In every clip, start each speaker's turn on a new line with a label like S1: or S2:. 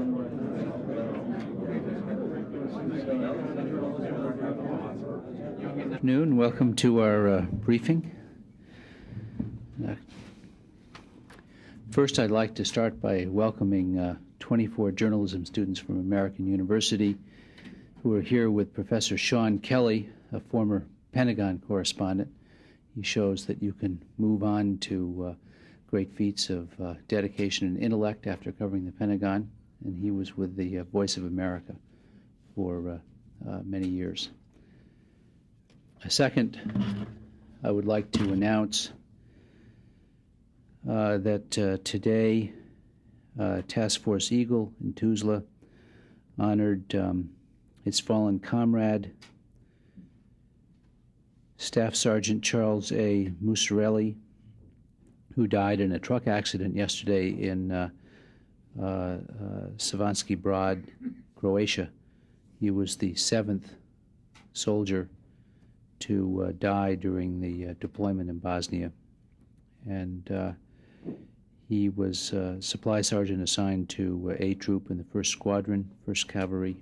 S1: Good afternoon. Welcome to our briefing. First, I'd like to start by welcoming 24 journalism students from American University who are here with Professor Sean Kelly, a former Pentagon correspondent. He shows that you can move on to great feats of dedication and intellect after covering the Pentagon, and he was with the Voice of America for many years. Second, I would like to announce that today Task Force Eagle in Tuzla honored its fallen comrade, Staff Sergeant Charles A. Muserilli, who died in a truck accident yesterday in Slavonski Brod, Croatia. He was the 7th soldier to die during the deployment in Bosnia. And he was supply sergeant assigned to A Troop in the 1st Squadron, 1st Cavalry.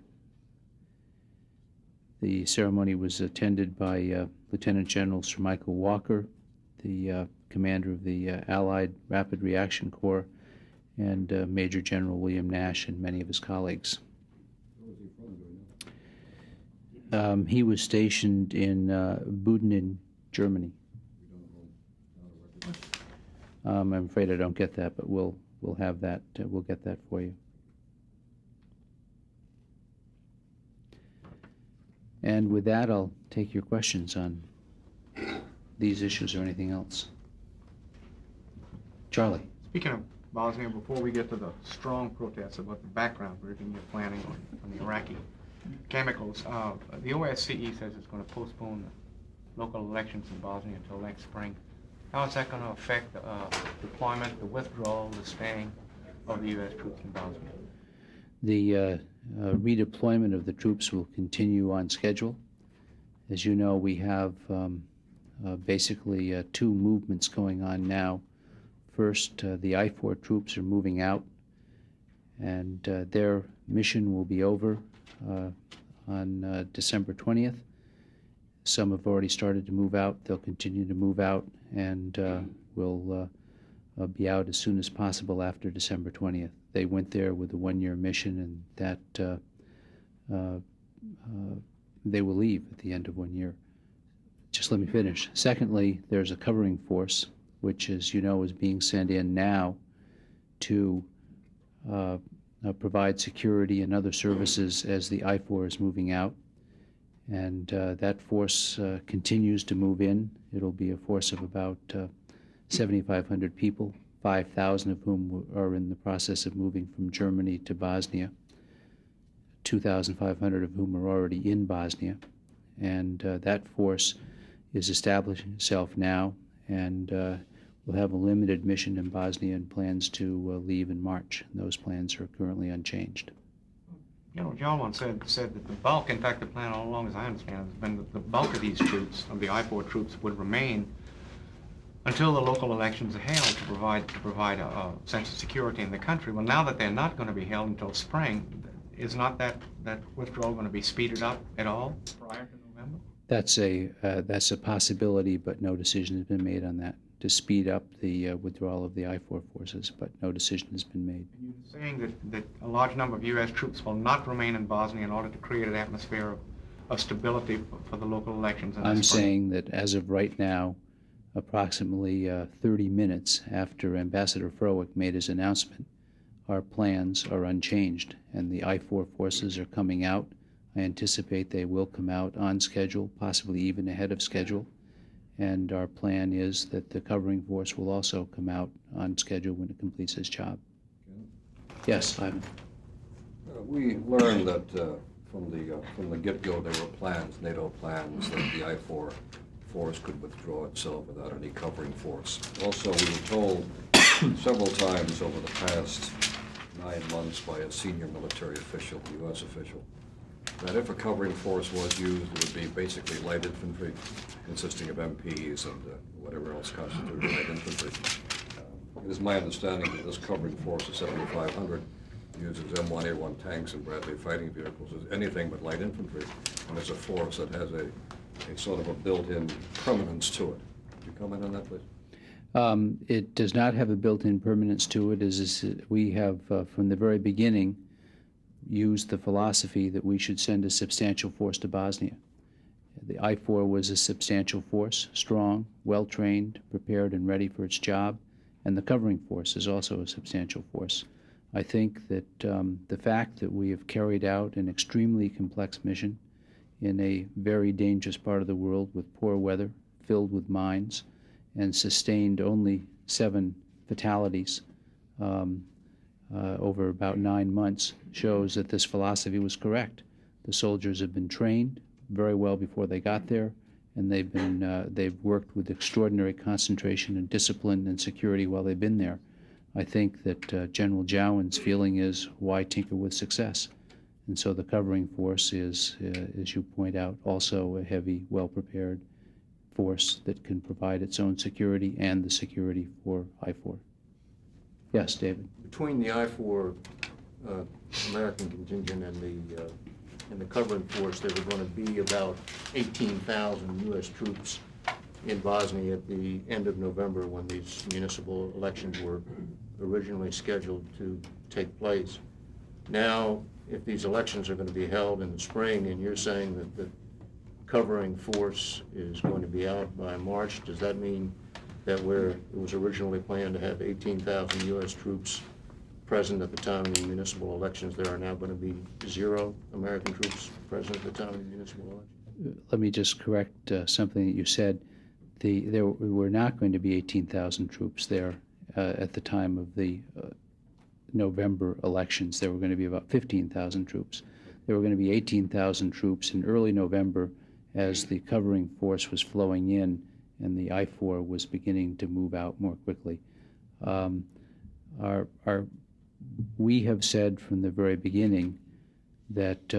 S1: The ceremony was attended by Lieutenant General Sir Michael Walker, the commander of the Allied Rapid Reaction Corps, and Major General William Nash and many of his colleagues. He was stationed in Budin, Germany. I'm afraid I don't get that, but we'll have that. We'll get that for you. And with that, I'll take your questions on these issues or anything else. Charlie.
S2: Speaking of Bosnia, before we get to the strong protests about the background briefing you're planning on the Iraqi chemicals, the OSCE says it's going to postpone the local elections in Bosnia until next spring. How is that going to affect the deployment, the withdrawal, the staying of the U.S. troops in Bosnia?
S1: The redeployment of the troops will continue on schedule. As you know, we have basically two movements going on now. First, the I-4 troops are moving out, and their mission will be over on December 20th. Some have already started to move out. They'll continue to move out, and will be out as soon as possible after December 20th. They went there with a one-year mission, and that they will leave at the end of 1 year. Just let me finish. Secondly, there's a covering force, which, as you know, is being sent in now to provide security and other services as the I-4 is moving out. And that force continues to move in. It'll be a force of about 7,500 people, 5,000 of whom are in the process of moving from Germany to Bosnia, 2,500 of whom are already in Bosnia. And that force is establishing itself now, and will have a limited mission in Bosnia and plans to leave in March. And those plans are currently unchanged.
S2: You know, John once said that the bulk, in fact, the plan all along, as I understand it, has been that the bulk of these troops, of the I-4 troops, would remain until the local elections are held to provide a sense of security in the country. Well, now that they're not going to be held until spring, is not that withdrawal going to be speeded up at all prior to November?
S1: That's a possibility, but no decision has been made on that, to speed up the withdrawal of the I-4 forces, but no decision has been made.
S2: And you're saying that a large number of U.S. troops will not remain in Bosnia in order to create an atmosphere of stability for the local elections in the
S1: I'm
S2: spring?
S1: saying that as of right now, approximately 30 minutes after Ambassador Frowick made his announcement, our plans are unchanged, and the I-4 forces are coming out. I anticipate they will come out on schedule, possibly even ahead of schedule. And our plan is that the covering force will also come out on schedule when it completes its job. Okay. Yes, Ivan.
S3: We learned that from the get-go there were plans, NATO plans, that the I-4 force could withdraw itself without any covering force. Also, we were told several times over the past 9 months by a senior military official, U.S. official, that if a covering force was used, it would be basically light infantry, consisting of MPs and whatever else constituted light infantry. It is my understanding that this covering force of 7,500 uses M1A1 tanks and Bradley fighting vehicles as anything but light infantry, and it's a force that has a sort of a built-in permanence to it. Could you comment on that, please?
S1: It does not have a built-in permanence to it. We have, from the very beginning, used the philosophy that we should send a substantial force to Bosnia. The I-4 was a substantial force, strong, well-trained, prepared, and ready for its job, and the covering force is also a substantial force. I think that the fact that we have carried out an extremely complex mission in a very dangerous part of the world with poor weather, filled with mines, and sustained only 7 fatalities over about 9 months shows that this philosophy was correct. The soldiers have been trained very well before they got there, and they've worked with extraordinary concentration and discipline and security while they've been there. I think that General Jowen's feeling is, why tinker with success? And so the covering force is, as you point out, also a heavy, well-prepared force that can provide its own security and the security for I-4. Yes, David?
S4: Between the I-4 American contingent and the covering force, there were going to be about 18,000 U.S. troops in Bosnia at the end of November when these municipal elections were originally scheduled to take place. Now, if these elections are going to be held in the spring, and you're saying that the covering force is going to be out by March, does that mean that where it was originally planned to have 18,000 U.S. troops present at the time of the municipal elections, there are now going to be 0 American troops present at the time of the municipal elections?
S1: Let me just correct something that you said. There were not going to be 18,000 troops there at the time of the November elections. There were going to be about 15,000 troops. There were going to be 18,000 troops in early November as the covering force was flowing in and the I-4 was beginning to move out more quickly. We have said from the very beginning that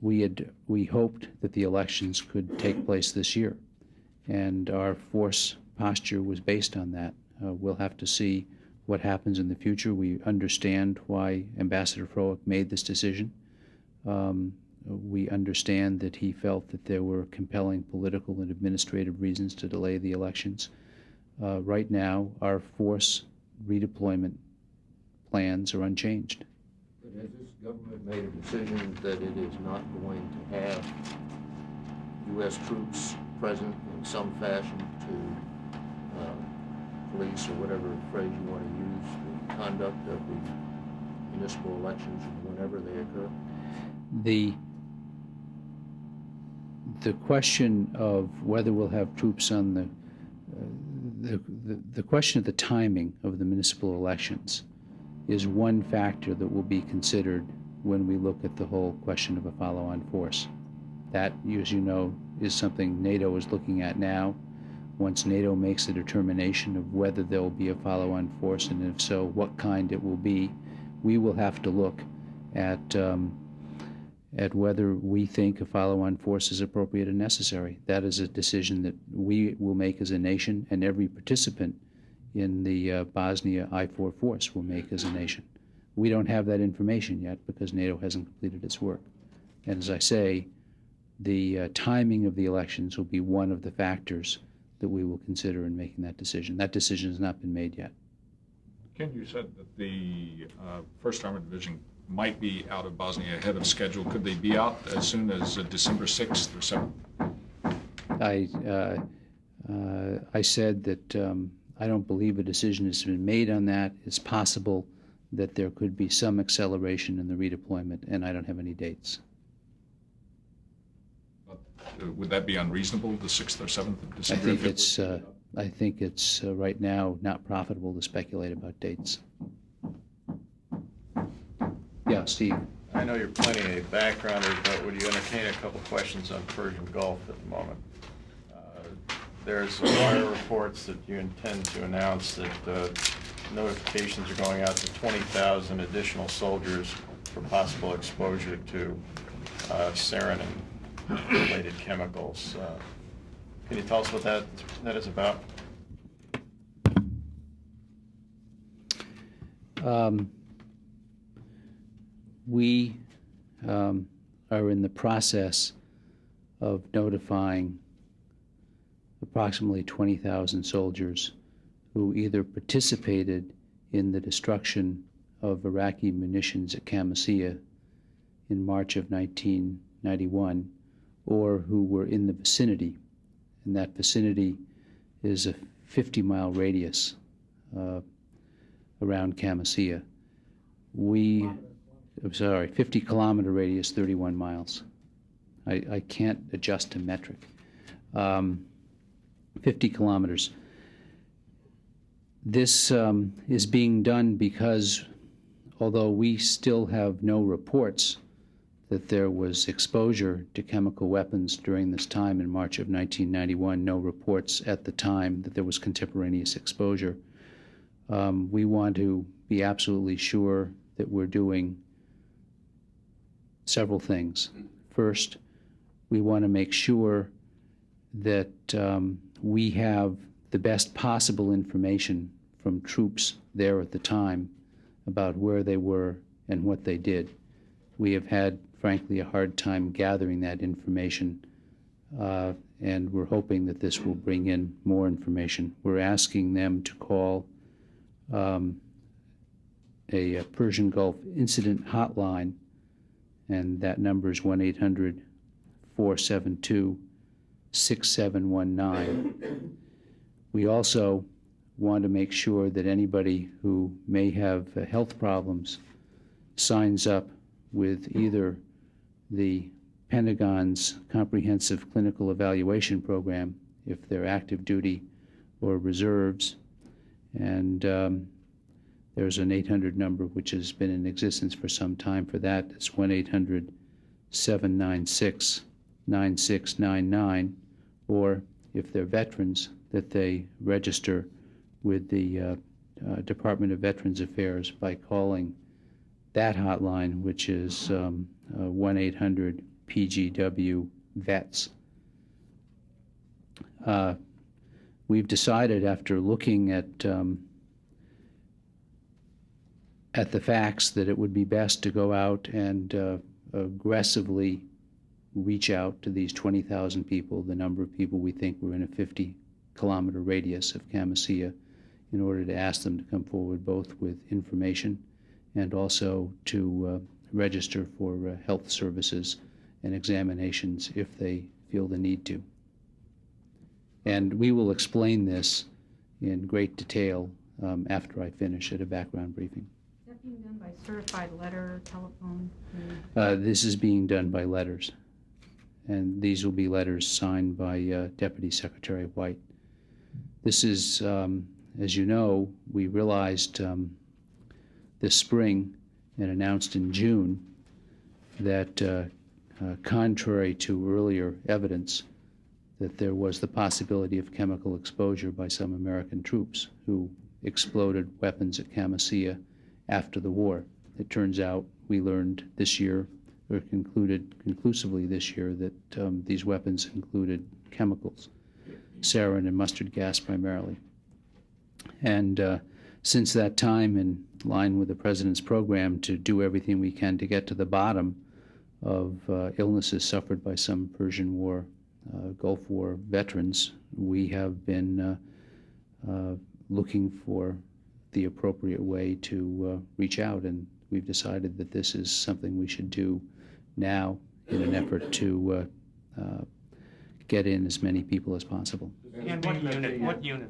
S1: we hoped that the elections could take place this year, and our force posture was based on that. We'll have to see what happens in the future. We understand why Ambassador Froelich made this decision. We understand that he felt that there were compelling political and administrative reasons to delay the elections. Right now, our force redeployment plans are unchanged.
S4: But has this government made a decision that it is not going to have U.S. troops present in some fashion to police, or whatever phrase you want to use, the conduct of the municipal elections whenever they occur?
S1: The question of whether we'll have troops on the question of the timing of the municipal elections is one factor that will be considered when we look at the whole question of a follow-on force. That, as you know, is something NATO is looking at now. Once NATO makes a determination of whether there will be a follow-on force, and if so, what kind it will be, we will have to look at whether we think a follow-on force is appropriate and necessary. That is a decision that we will make as a nation, and every participant in the Bosnia I-4 force will make as a nation. We don't have that information yet because NATO hasn't completed its work. And as I say, the timing of the elections will be one of the factors that we will consider in making that decision. That decision has not been made yet.
S5: Ken, you said that the 1st Armored Division might be out of Bosnia ahead of schedule. Could they be out as soon as December 6th or 7th?
S1: I said that I don't believe a decision has been made on that. It's possible that there could be some acceleration in the redeployment, and I don't have any dates.
S5: Would that be unreasonable, the 6th or 7th of December?
S1: I think it's right now not profitable to speculate about dates. Yeah, Steve.
S6: I know you're plenty of backgrounders, but would you entertain a couple questions on Persian Gulf at the moment? There's wire reports that you intend to announce that notifications are going out to 20,000 additional soldiers for possible exposure to sarin and related chemicals. Can you tell us what that is about?
S1: We are in the process of notifying approximately 20,000 soldiers who either participated in the destruction of Iraqi munitions at Qamishli in March of 1991, or who were in the vicinity. And that vicinity is a 50-mile radius around Qamishli. 50-kilometer radius, 31 miles. I can't adjust to metric. 50 kilometers. This is being done because, although we still have no reports that there was exposure to chemical weapons during this time in March of 1991, no reports at the time that there was contemporaneous exposure, we want to be absolutely sure that we're doing several things. First, we want to make sure that we have the best possible information from troops there at the time about where they were and what they did. We have had, frankly, a hard time gathering that information, and we're hoping that this will bring in more information. We're asking them to call a Persian Gulf incident hotline, and that number is 1-800-472-6719. We also want to make sure that anybody who may have health problems signs up with either the Pentagon's Comprehensive Clinical Evaluation Program, if they're active duty or reserves, and there's an 800 number which has been in existence for some time for that. It's 1-800-796-9699, or if they're veterans, that they register with the Department of Veterans Affairs by calling that hotline, which is 1-800-PGW-VETS. We've decided, after looking at the facts, that it would be best to go out and aggressively reach out to these 20,000 people, the number of people we think were in a 50-kilometer radius of Qamishli, in order to ask them to come forward both with information and also to register for health services and examinations if they feel the need to. And we will explain this in great detail after I finish at a background briefing.
S7: Is that being done by certified letter, telephone?
S1: This is being done by letters, and these will be letters signed by Deputy Secretary White. This is, as you know, we realized this spring and announced in June that contrary to earlier evidence, that there was the possibility of chemical exposure by some American troops who exploded weapons at Qamishli after the war. It turns out we learned this year, or concluded conclusively this year, that these weapons included chemicals, sarin and mustard gas primarily. And since that time, in line with the President's program to do everything we can to get to the bottom of illnesses suffered by some Persian War, Gulf War veterans, we have been looking for the appropriate way to reach out, and we've decided that this is something we should do now in an effort to get in as many people as possible.
S2: And what unit?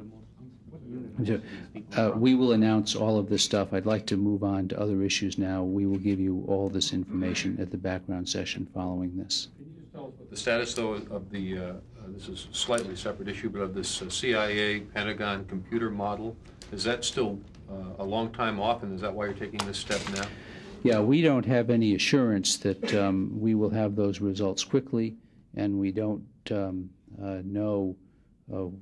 S1: We will announce all of this stuff. I'd like to move on to other issues now. We will give you all this information at the background session following this.
S3: Can you just tell us what the status, though, of the, this is a slightly separate issue, but of this CIA Pentagon computer model? Is that still a long time off, and is that why you're taking this step now?
S1: Yeah, we don't have any assurance that we will have those results quickly, and we don't know, well,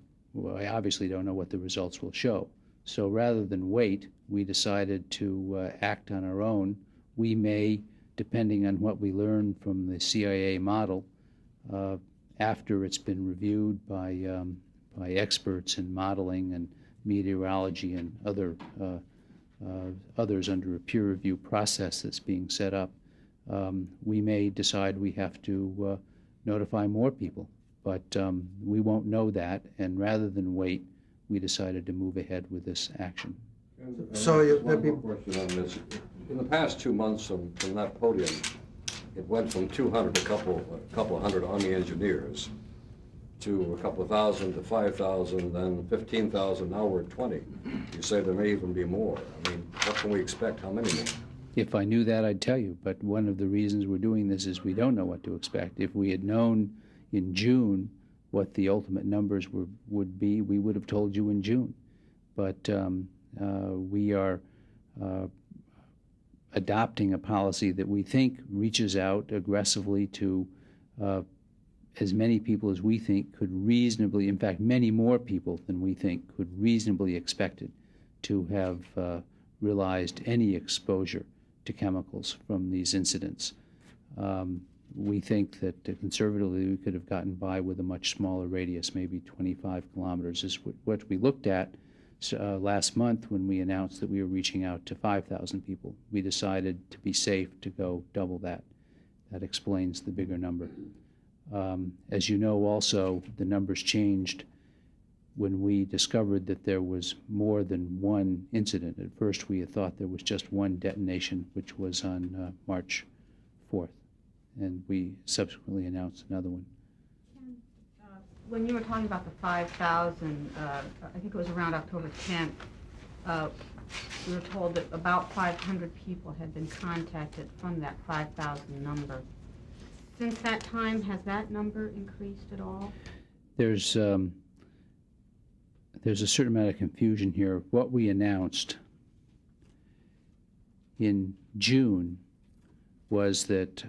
S1: I obviously don't know what the results will show. So rather than wait, we decided to act on our own. We may, depending on what we learn from the CIA model, after it's been reviewed by experts in modeling and meteorology and other others under a peer review process that's being set up, we may decide we have to notify more people. But we won't know that, and rather than wait, we decided to move ahead with this action.
S3: So one more question on this. In the past 2 months from that podium, it went from 200, a couple of hundred Army engineers, to a couple of thousand, to 5,000, then 15,000, now we're at 20. You say there may even be more. I mean, what can we expect? How many more?
S1: If I knew that, I'd tell you, but one of the reasons we're doing this is we don't know what to expect. If we had known in June what the ultimate numbers would be, we would have told you in June. But we are adopting a policy that we think reaches out aggressively to as many people as we think could reasonably, in fact, many more people than we think could reasonably expect it to have realized any exposure to chemicals from these incidents. We think that conservatively we could have gotten by with a much smaller radius, maybe 25 kilometers is what we looked at last month when we announced that we were reaching out to 5,000 people. We decided to be safe to go double that. That explains the bigger number. As you know also, the numbers changed when we discovered that there was more than one incident. At first we had thought there was just one detonation, which was on March 4th. And we subsequently announced another one.
S7: When you were talking about the 5,000, I think it was around October 10th, we were told that about 500 people had been contacted from that 5,000 number. Since that time, has that number increased at all?
S1: There's a certain amount of confusion here. What we announced in June was that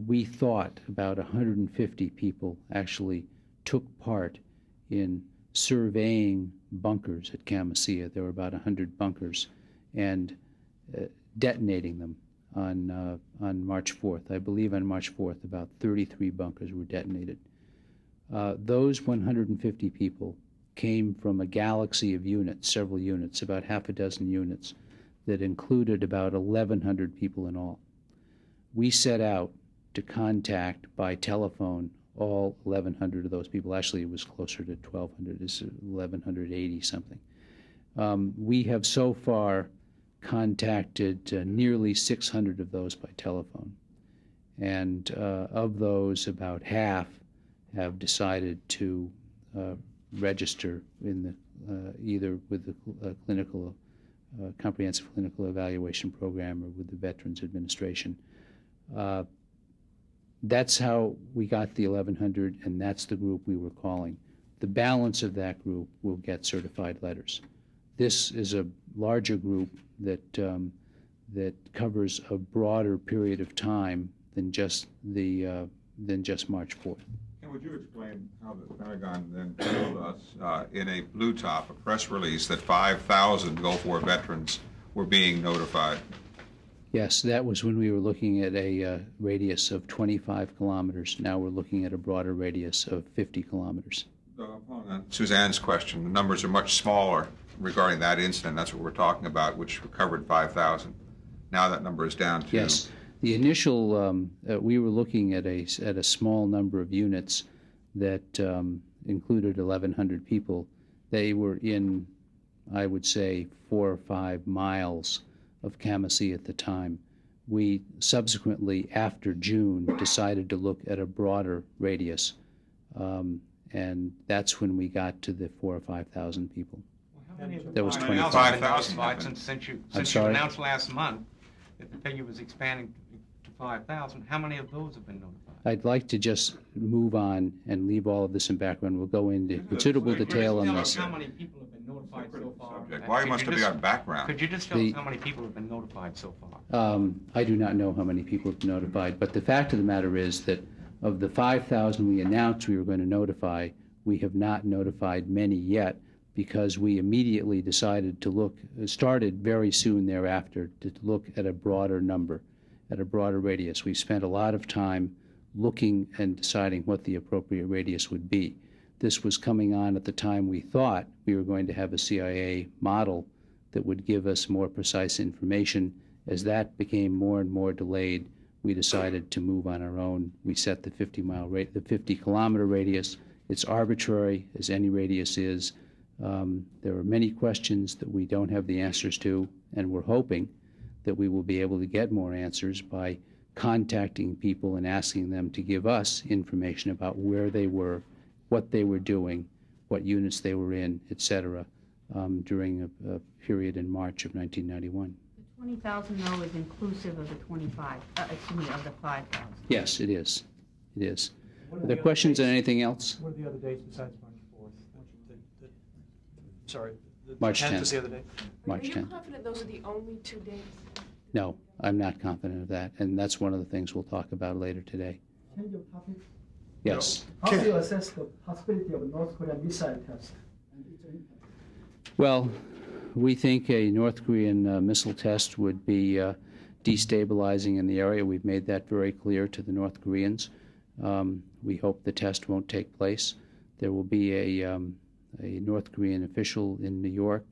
S1: we thought about 150 people actually took part in surveying bunkers at Camisea. There were about 100 bunkers, and detonating them on March 4th. I believe on March 4th, about 33 bunkers were detonated. Those 150 people came from a galaxy of units, several units, about half a dozen units, that included about 1,100 people in all. We set out to contact by telephone all 1,100 of those people. Actually, it was closer to 1,200. It's 1,180 something. We have so far contacted nearly 600 of those by telephone. And of those, about half have decided to register in the either with the clinical comprehensive clinical evaluation program or with the Veterans Administration. That's how we got the 1,100, and that's the group we were calling. The balance of that group will get certified letters. This is a larger group that that covers a broader period of time than just March 4th.
S8: And would you explain how the Pentagon then told us in a blue top, a press release, that 5,000 Gulf War veterans were being notified?
S1: Yes, that was when we were looking at a radius of 25 kilometers. Now we're looking at a broader radius of 50 kilometers.
S8: Upon Suzanne's question, the numbers are much smaller regarding that incident. That's what we're talking about, which covered 5,000. Now that number is down to...
S1: Yes. The initial, we were looking at a small number of units that included 1,100 people. They were in, I would say, 4 or 5 miles of Camisea at the time. We subsequently, after June, decided to look at a broader radius, and that's when we got to the 4,000 or 5,000 people. That was
S2: 25,000 since you
S1: sorry?
S2: announced last month that the figure was expanding to 5,000. How many of those have been notified?
S1: I'd like to just move on and leave all of this in background. We'll go into considerable detail on this.
S2: How many people have been notified so far?
S8: Why must it be on background?
S2: Could you just tell us how many people have been notified so far?
S1: I do not know how many people have been notified, but the fact of the matter is that of the 5,000 we announced we were going to notify, we have not notified many yet, because we immediately decided to started very soon thereafter to look at a broader number, at a broader radius. We spent a lot of time looking and deciding what the appropriate radius would be. This was coming on at the time we thought we were going to have a CIA model that would give us more precise information. As that became more and more delayed, we decided to move on our own. We set the 50-kilometer radius. It's arbitrary, as any radius is. There are many questions that we don't have the answers to, and we're hoping that we will be able to get more answers by contacting people and asking them to give us information about where they were, what they were doing, what units they were in, et cetera, during a period in March of 1991.
S7: The 20,000, though, is inclusive of the 25, of the 5,000.
S1: Yes, it is. It is.
S9: What
S1: Are there questions on
S9: dates?
S1: anything else?
S9: What are the other dates besides March 4th? Sorry, the
S1: March
S9: 10th
S1: 10th.
S9: is the other day?
S1: March
S10: Are you
S1: 10th.
S10: confident those are the only 2 dates?
S1: No, I'm not confident of that, and that's one of the things we'll talk about later today.
S11: Change of topic.
S1: Yes.
S11: How do you assess the possibility of a North Korean missile test and its impact?
S1: Well, we think a North Korean missile test would be destabilizing in the area. We've made that very clear to the North Koreans. We hope the test won't take place. There will be a North Korean official in New York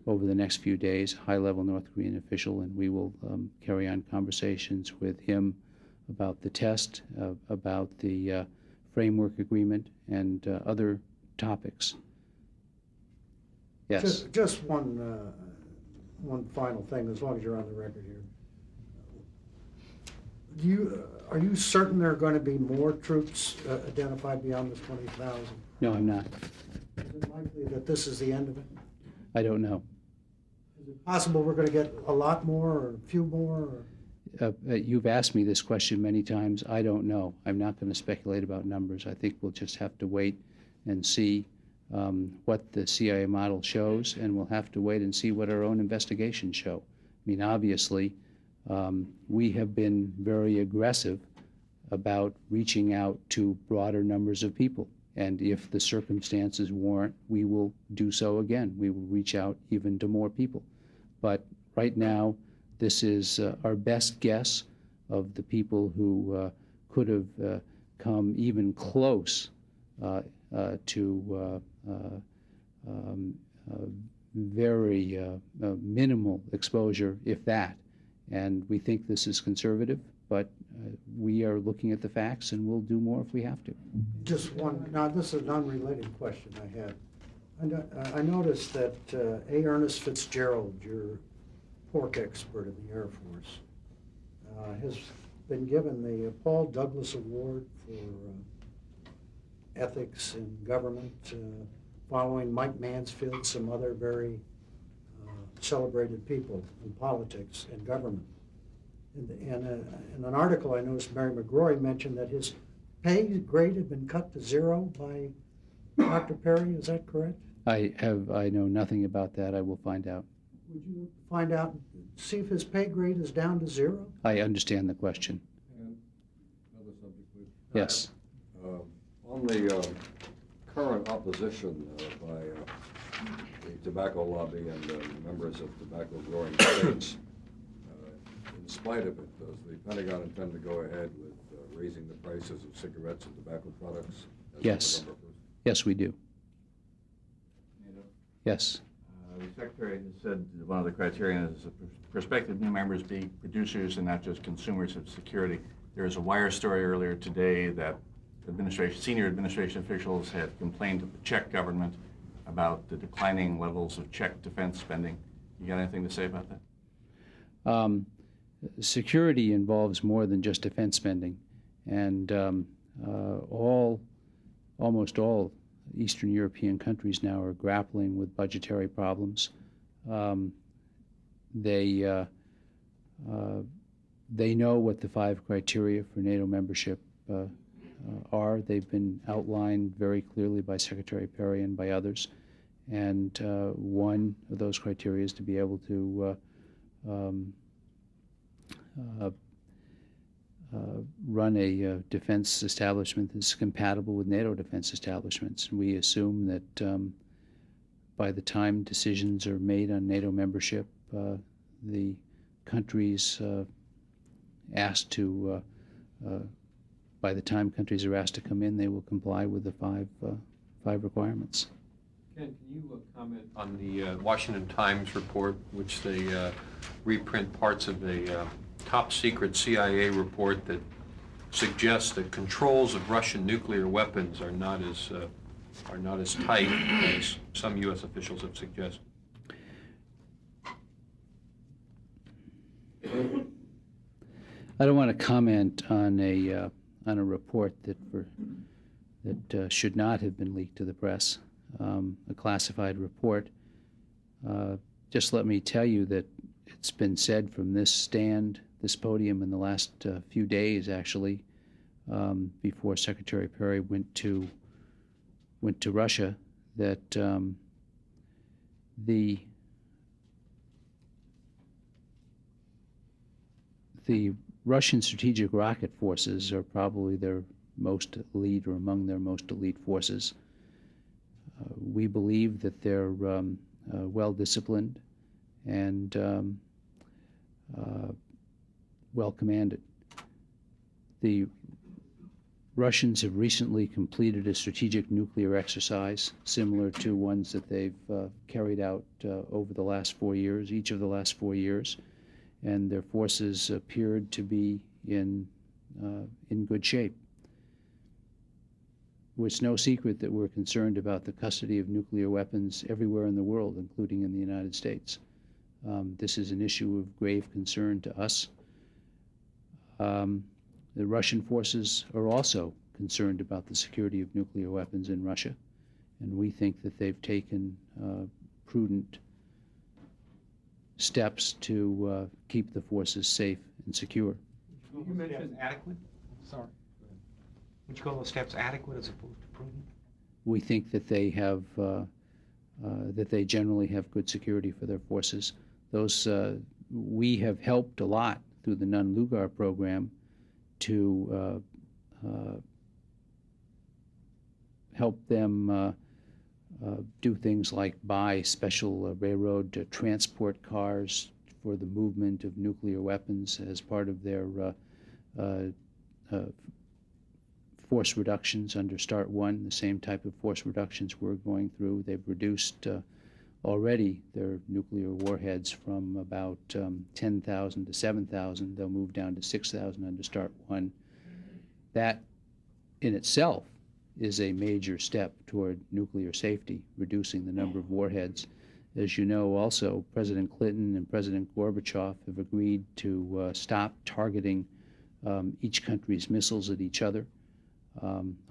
S1: over the next few days, high-level North Korean official, and we will carry on conversations with him about the test, about the framework agreement, and other topics. Yes.
S12: Just one final thing, as long as you're on the record here. Are you certain there are going to be more troops identified beyond this 20,000?
S1: No, I'm not.
S12: Is it likely that this is the end of it?
S1: I don't know.
S12: Is it possible we're going to get a lot more or a few more? Or?
S1: You've asked me this question many times. I don't know. I'm not going to speculate about numbers. I think we'll just have to wait and see what the CIA model shows, and we'll have to wait and see what our own investigations show. I mean, obviously, we have been very aggressive about reaching out to broader numbers of people. And if the circumstances warrant, we will do so again. We will reach out even to more people. But right now, this is our best guess of the people who could have come even close to very minimal exposure, if that. And we think this is conservative, but we are looking at the facts, and we'll do more if we have to.
S12: Just one, now this is an unrelated question I had. I noticed that A. Ernest Fitzgerald, your pork expert in the Air Force, has been given the Paul Douglas Award for ethics in government, following Mike Mansfield, some other very celebrated people in politics and government. In an article I noticed, Mary McGrory mentioned that his pay grade had been cut to 0 by Dr. Perry. Is that correct?
S1: I know nothing about that. I will find out.
S12: Would you find out and see if his pay grade is down to 0?
S1: I understand the question.
S3: And another subject, please.
S1: Yes.
S3: On the current opposition by the tobacco lobby and members of tobacco-growing states, in spite of it, does the Pentagon intend to go ahead with raising the prices of cigarettes and tobacco products? As of
S1: Yes.
S3: November 1st?
S1: Yes, we do. Yes.
S13: The Secretary has said that one of the criteria is prospective new members be producers and not just consumers of security. There was a wire story earlier today that senior administration officials had complained to the Czech government about the declining levels of Czech defense spending. You got anything to say about that?
S1: Security involves more than just defense spending, and almost all Eastern European countries now are grappling with budgetary problems. They know what the 5 criteria for NATO membership are. They've been outlined very clearly by Secretary Perry and by others. And one of those criteria is to be able to run a defense establishment that's compatible with NATO defense establishments. And we assume that by the time decisions are made on NATO membership, the countries asked to, by the time countries are asked to come in, they will comply with the five requirements.
S10: Ken, can you comment on the Washington Times report, which they reprint parts of a top-secret CIA report that suggests that controls of Russian nuclear weapons are not as tight as some U.S. officials have suggested?
S1: I don't want to comment on a report that should not have been leaked to the press, a classified report. Just let me tell you that it's been said from this podium in the last few days, actually, before Secretary Perry went to Russia, that the Russian strategic rocket forces are probably their most elite or among their most elite forces. We believe that they're well-disciplined and well-commanded. The Russians have recently completed a strategic nuclear exercise similar to ones that they've carried out over the last 4 years, each of the last 4 years, and their forces appeared to be in good shape. It's no secret that we're concerned about the custody of nuclear weapons everywhere in the world, including in the United States. This is an issue of grave concern to us. The Russian forces are also concerned about the security of nuclear weapons in Russia, and we think that they've taken prudent steps to keep the forces safe and secure.
S2: You mentioned adequate? Sorry. Would you call those steps adequate as opposed to prudent?
S1: We think that they have that they generally have good security for their forces. We have helped a lot through the Nunn-Lugar program to help them do things like buy special railroad transport cars for the movement of nuclear weapons as part of their force reductions under START 1, the same type of force reductions we're going through. They've reduced already their nuclear warheads from about 10,000 to 7,000. They'll move down to 6,000 under START 1. That in itself is a major step toward nuclear safety, reducing the number of warheads. As you know, also, President Clinton and President Gorbachev have agreed to stop targeting each country's missiles at each other.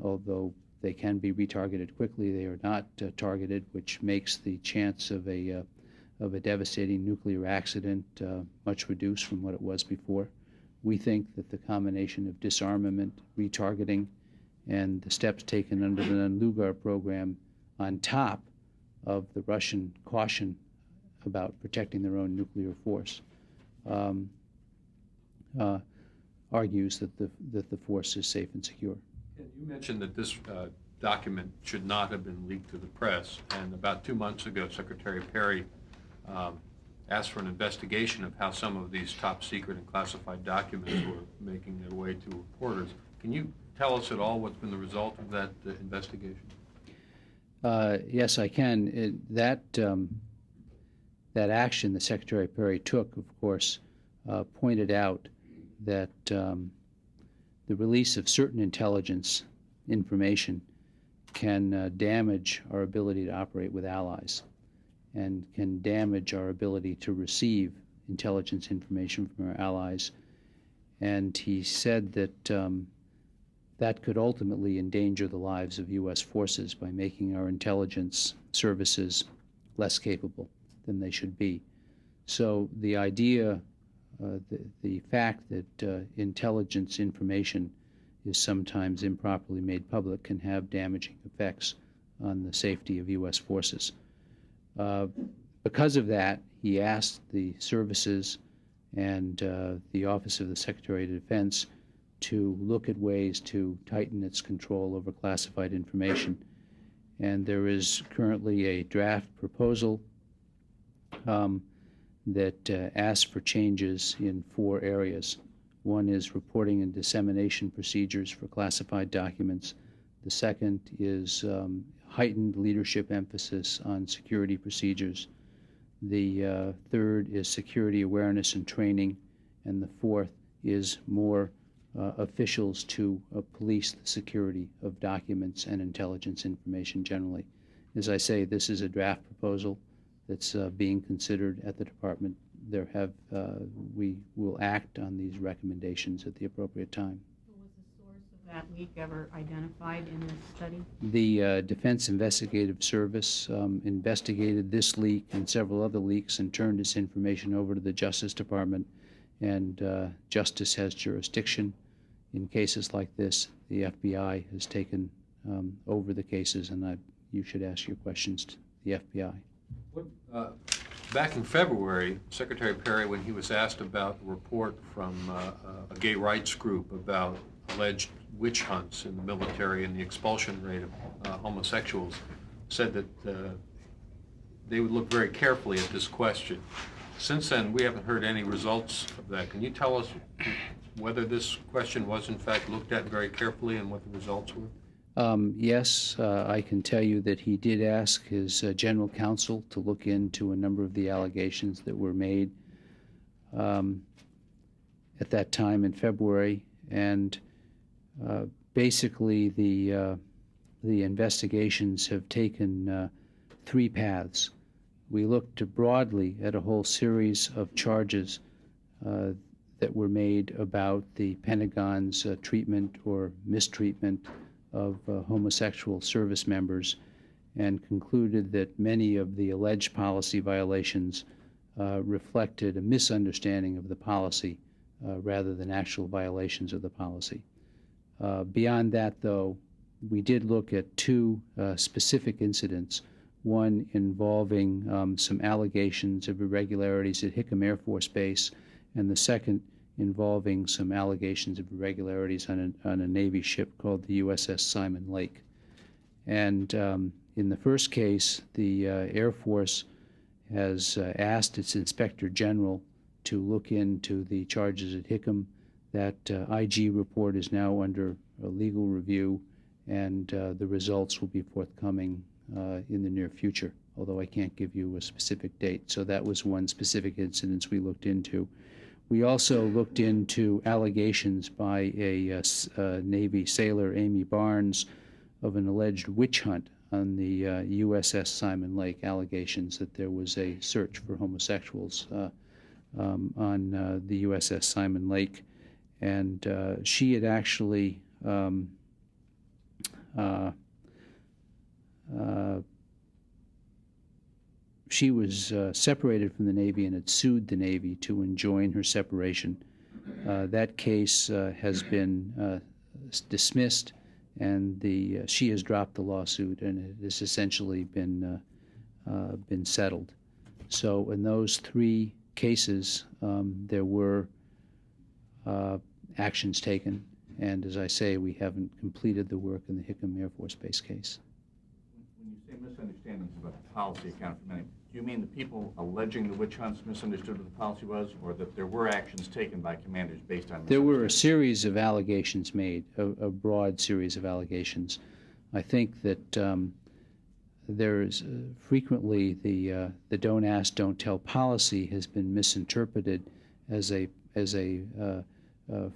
S1: Although they can be retargeted quickly, they are not targeted, which makes the chance of a devastating nuclear accident much reduced from what it was before. We think that the combination of disarmament, retargeting, and the steps taken under the Nunn-Lugar program on top of the Russian caution about protecting their own nuclear force argues that the force is safe and secure.
S10: And you mentioned that this document should not have been leaked to the press, and about 2 months ago, Secretary Perry asked for an investigation of how some of these top secret and classified documents were making their way to reporters. Can you tell us at all what's been the result of that investigation?
S1: Yes, I can. That action that Secretary Perry took, of course, pointed out that the release of certain intelligence information can damage our ability to operate with allies and can damage our ability to receive intelligence information from our allies. And he said that that could ultimately endanger the lives of U.S. forces by making our intelligence services less capable than they should be. So the idea, the fact that intelligence information is sometimes improperly made public can have damaging effects on the safety of U.S. forces. Because of that, he asked the services and the Office of the Secretary of Defense to look at ways to tighten its control over classified information. And there is currently a draft proposal that asks for changes in 4 areas. One is reporting and dissemination procedures for classified documents. The second is heightened leadership emphasis on security procedures. The third is security awareness and training, and the fourth is more officials to police the security of documents and intelligence information generally. As I say, this is a draft proposal that's being considered at the department. We will act on these recommendations at the appropriate time.
S7: Was the source of that leak ever identified in this study?
S1: The Defense Investigative Service investigated this leak and several other leaks and turned this information over to the Justice Department, and Justice has jurisdiction in cases like this. The FBI has taken over the cases, and you should ask your questions to the FBI.
S10: Back in February, Secretary Perry, when he was asked about a report from a gay rights group about alleged witch hunts in the military and the expulsion rate of homosexuals, said that they would look very carefully at this question. Since then, we haven't heard any results of that. Can you tell us whether this question was in fact looked at very carefully and what the results were?
S1: Yes, I can tell you that he did ask his general counsel to look into a number of the allegations that were made at that time in February, and basically the investigations have taken three paths. We looked broadly at a whole series of charges that were made about the Pentagon's treatment or mistreatment of homosexual service members, and concluded that many of the alleged policy violations reflected a misunderstanding of the policy rather than actual violations of the policy. Beyond that, though, we did look at two specific incidents, one involving some allegations of irregularities at Hickam Air Force Base, and the second involving some allegations of irregularities on a Navy ship called the USS Simon Lake. And in the first case, the Air Force has asked its Inspector General to look into the charges at Hickam. That IG report is now under a legal review, and the results will be forthcoming in the near future, although I can't give you a specific date. So that was one specific incident we looked into. We also looked into allegations by a Navy sailor, Amy Barnes, of an alleged witch hunt on the USS Simon Lake, allegations that there was a search for homosexuals on the USS Simon Lake. And she had actually she was separated from the Navy and had sued the Navy to enjoin her separation. That case has been dismissed, and she has dropped the lawsuit, and it has essentially been settled. So in those three cases, there were actions taken, and as I say, we haven't completed the work in the Hickam Air Force Base case.
S13: When you say misunderstandings about the policy account for many, do you mean the people alleging the witch hunts misunderstood what the policy was, or that there were actions taken by commanders based on
S1: There were a series of allegations made, a broad series of allegations. I think that there is frequently the don't ask, don't tell policy has been misinterpreted as a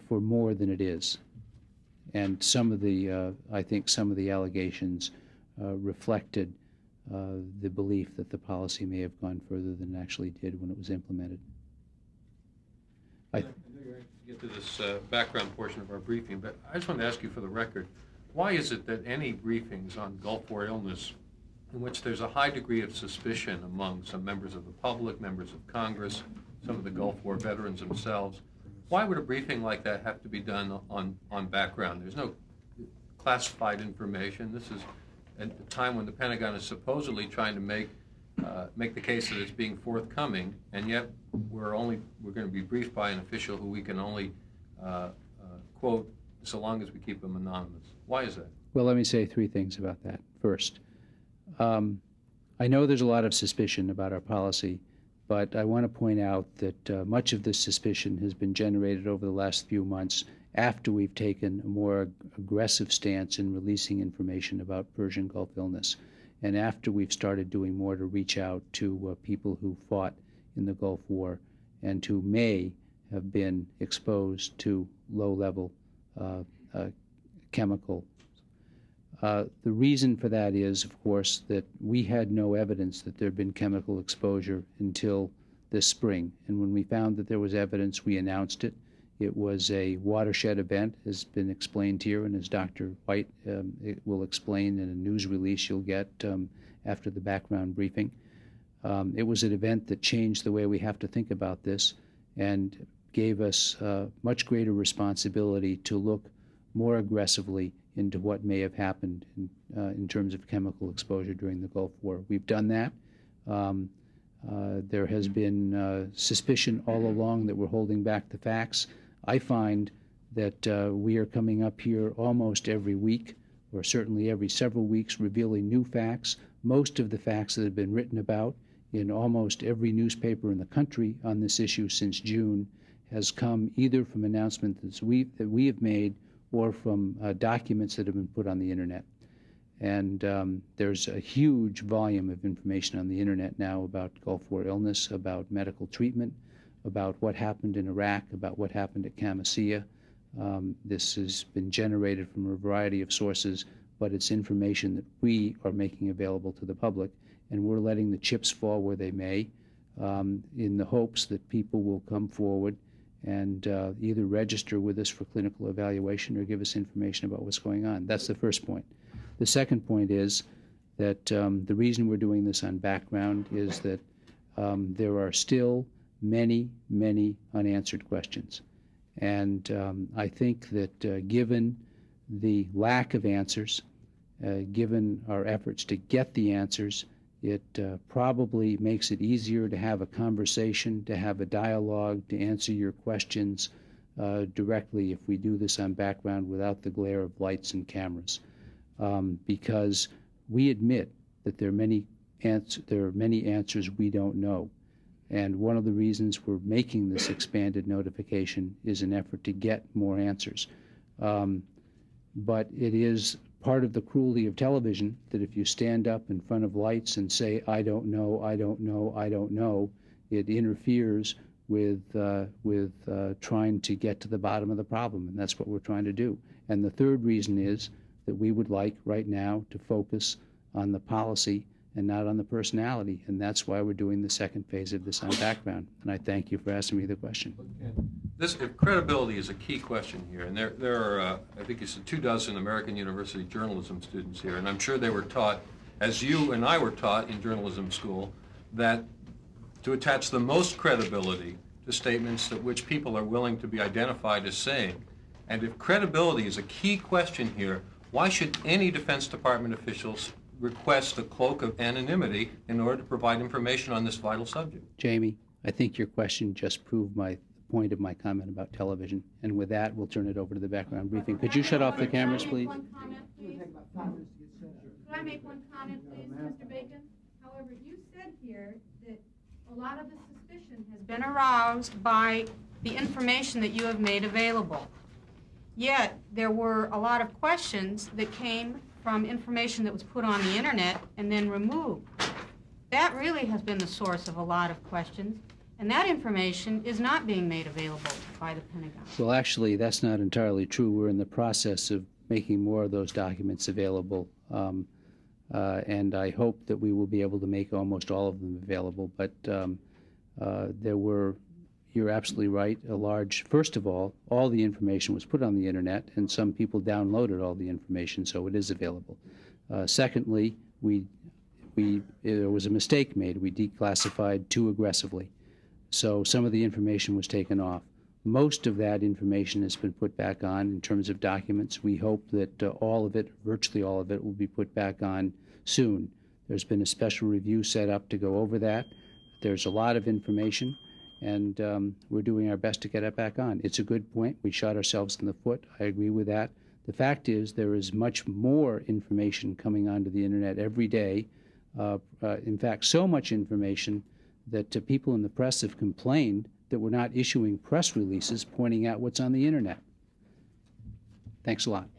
S1: for more than it is, and some of the I think some of the allegations reflected the belief that the policy may have gone further than it actually did when it was implemented.
S10: I know you're going to get to this background portion of our briefing, but I just want to ask you for the record, why is it that any briefings on Gulf War illness in which there's a high degree of suspicion among some members of the public, members of Congress, some of the Gulf War veterans themselves, why would a briefing like that have to be done on background? There's no classified information. This is at the time when the Pentagon is supposedly trying to make the case that it's being forthcoming, and yet we're going to be briefed by an official who we can only quote so long as we keep them anonymous. Why is that?
S1: Well, let me say three things about that. First, I know there's a lot of suspicion about our policy, but I want to point out that much of this suspicion has been generated over the last few months after we've taken a more aggressive stance in releasing information about Persian Gulf illness, and after we've started doing more to reach out to people who fought in the Gulf War and who may have been exposed to low-level chemical. The reason for that is, of course, that we had no evidence that there had been chemical exposure until this spring. And when we found that there was evidence, we announced it. It was a watershed event, has been explained here, and as Dr. White will explain in a news release you'll get after the background briefing. It was an event that changed the way we have to think about this and gave us much greater responsibility to look more aggressively into what may have happened in terms of chemical exposure during the Gulf War. We've done that. There has been suspicion all along that we're holding back the facts. I find that we are coming up here almost every week, or certainly every several weeks, revealing new facts. Most of the facts that have been written about in almost every newspaper in the country on this issue since June has come either from announcements that we have made or from documents that have been put on the internet. And there's a huge volume of information on the internet now about Gulf War illness, about medical treatment, about what happened in Iraq, about what happened at Camisea. This has been generated from a variety of sources, but it's information that we are making available to the public, and we're letting the chips fall where they may in the hopes that people will come forward and either register with us for clinical evaluation or give us information about what's going on. That's the first point. The second point is that the reason we're doing this on background is that there are still many, many unanswered questions. And I think that given the lack of answers, given our efforts to get the answers, it probably makes it easier to have a conversation, to have a dialogue, to answer your questions directly if we do this on background without the glare of lights and cameras. Because we admit that there are many answers we don't know. And one of the reasons we're making this expanded notification is an effort to get more answers. But it is part of the cruelty of television that if you stand up in front of lights and say, I don't know, I don't know, I don't know, it interferes with trying to get to the bottom of the problem, and that's what we're trying to do. And the third reason is that we would like right now to focus on the policy and not on the personality, and that's why we're doing the second phase of this on background. And I thank you for asking me the question.
S10: If credibility is a key question here, and there are, I think it's 24 American University journalism students here, and I'm sure they were taught, as you and I were taught in journalism school, that to attach the most credibility to statements that which people are willing to be identified as saying. And if credibility is a key question here, why should any Defense Department officials request a cloak of anonymity in order to provide information on this vital subject?
S1: Jamie, I think your question just proved my point of my comment about television. And with that, we'll turn it over to the background briefing. Could you shut off the cameras, please?
S7: Could I make one comment, please, Mr. Bacon? However, you said here that a lot of the suspicion has been aroused by the information that you have made available. Yet, there were a lot of questions that came from information that was put on the internet and then removed. That really has been the source of a lot of questions, and that information is not being made available by the Pentagon.
S1: Well, actually, that's not entirely true. We're in the process of making more of those documents available, and I hope that we will be able to make almost all of them available. But there were, you're absolutely right, first of all the information was put on the internet, and some people downloaded all the information, so it is available. Secondly, there was a mistake made. We declassified too aggressively. So some of the information was taken off. Most of that information has been put back on in terms of documents. We hope that all of it, virtually all of it, will be put back on soon. There's been a special review set up to go over that. There's a lot of information, and we're doing our best to get it back on. It's a good point. We shot ourselves in the foot. I agree with that. The fact is there is much more information coming onto the internet every day. In fact, so much information that people in the press have complained that we're not issuing press releases pointing out what's on the internet. Thanks a lot.